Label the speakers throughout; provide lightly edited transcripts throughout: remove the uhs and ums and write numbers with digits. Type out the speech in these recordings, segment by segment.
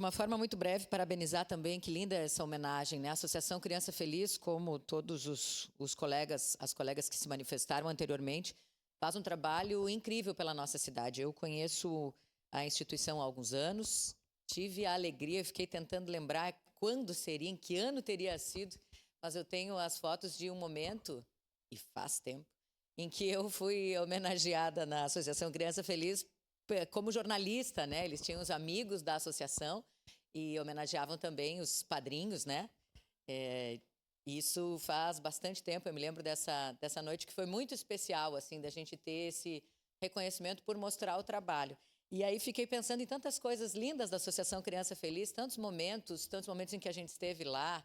Speaker 1: Uma forma muito breve, parabenizar também, que linda essa homenagem, né? A Associação Criança Feliz, como todos os colegas, as colegas que se manifestaram anteriormente, faz um trabalho incrível pela nossa cidade. Eu conheço a instituição há alguns anos, tive a alegria, fiquei tentando lembrar quando seria, em que ano teria sido, mas eu tenho as fotos de um momento, e faz tempo, em que eu fui homenageada na Associação Criança Feliz como jornalista, né? Eles tinham os amigos da associação e homenageavam também os padrinhos, né? Isso faz bastante tempo. Eu me lembro dessa noite que foi muito especial, assim, da gente ter esse reconhecimento por mostrar o trabalho. E aí fiquei pensando em tantas coisas lindas da Associação Criança Feliz, tantos momentos em que a gente esteve lá.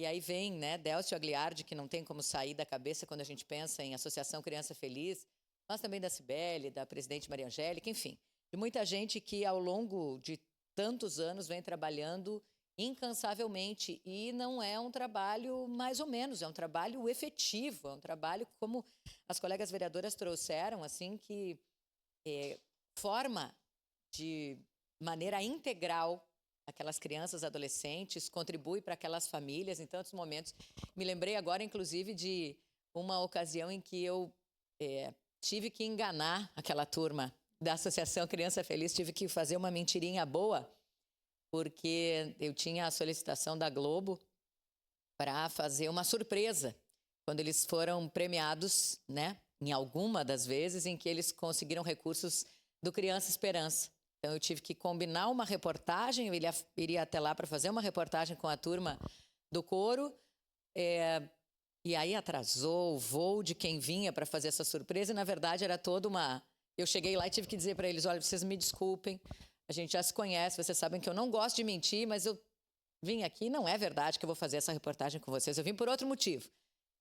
Speaker 1: E aí vem, né, Délcio Agliardi, que não tem como sair da cabeça quando a gente pensa em Associação Criança Feliz, mas também da Cibele, da presidente Maria Angélica, enfim, de muita gente que ao longo de tantos anos vem trabalhando incansavelmente. E não é um trabalho mais ou menos, é um trabalho efetivo, é um trabalho, como as colegas vereadoras trouxeram, assim, que forma de maneira integral aquelas crianças, adolescentes, contribui para aquelas famílias em tantos momentos. Me lembrei agora, inclusive, de uma ocasião em que eu tive que enganar aquela turma da Associação Criança Feliz, tive que fazer uma mentirinha boa, porque eu tinha a solicitação da Globo para fazer uma surpresa quando eles foram premiados, né, em alguma das vezes em que eles conseguiram recursos do Criança Esperança. Então eu tive que combinar uma reportagem, eu iria até lá para fazer uma reportagem com a turma do coro, e aí atrasou o voo de quem vinha para fazer essa surpresa, e na verdade era toda uma... Eu cheguei lá e tive que dizer para eles, olha, vocês me desculpem, a gente já se conhece, vocês sabem que eu não gosto de mentir, mas eu vim aqui, não é verdade que eu vou fazer essa reportagem com vocês, eu vim por outro motivo.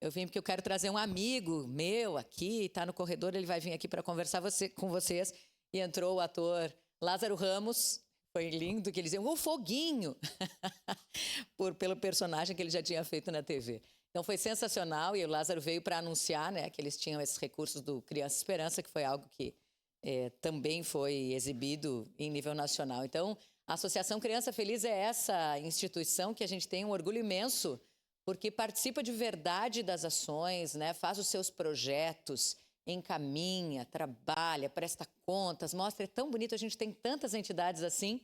Speaker 1: Eu vim porque eu quero trazer um amigo meu aqui, está no corredor, ele vai vir aqui para conversar com vocês. E entrou o ator Lázaro Ramos, foi lindo, que eles diziam, o Foguinho, pelo personagem que ele já tinha feito na TV. Então foi sensacional, e o Lázaro veio para anunciar, né, que eles tinham esses recursos do Criança Esperança, que foi algo que também foi exibido em nível nacional. Então, a Associação Criança Feliz é essa instituição que a gente tem um orgulho imenso, porque participa de verdade das ações, né, faz os seus projetos, encaminha, trabalha, presta contas, mostra, é tão bonito, a gente tem tantas entidades assim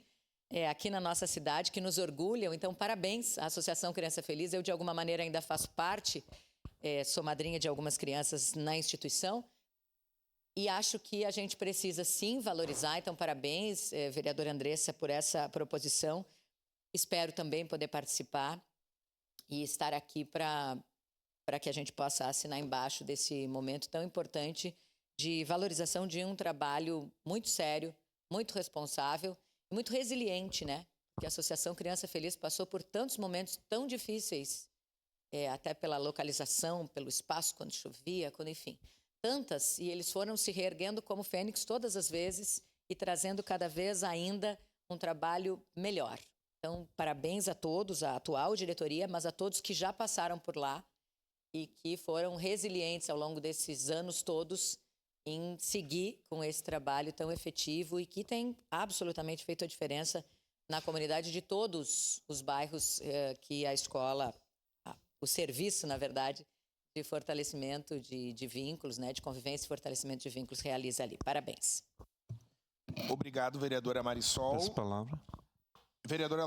Speaker 1: aqui na nossa cidade que nos orgulham. Então, parabéns à Associação Criança Feliz. Eu, de alguma maneira, ainda faço parte, sou madrinha de algumas crianças na instituição, e acho que a gente precisa, sim, valorizar. Então, parabéns, vereadora Andressa, por essa proposição. Espero também poder participar e estar aqui para que a gente possa assinar embaixo desse momento tão importante de valorização de um trabalho muito sério, muito responsável e muito resiliente, né? Porque a Associação Criança Feliz passou por tantos momentos tão difíceis, até pela localização, pelo espaço, quando chovia, enfim, tantas, e eles foram se reerguendo como fênix todas as vezes e trazendo cada vez ainda um trabalho melhor. Então, parabéns a todos, à atual diretoria, mas a todos que já passaram por lá e que foram resilientes ao longo desses anos todos em seguir com esse trabalho tão efetivo e que tem absolutamente feito a diferença na comunidade de todos os bairros que a escola, o serviço, na verdade, de fortalecimento de vínculos, né, de convivência e fortalecimento de vínculos realiza ali. Parabéns.
Speaker 2: Obrigado, vereadora Marisol.
Speaker 3: Essa palavra.
Speaker 2: Vereadora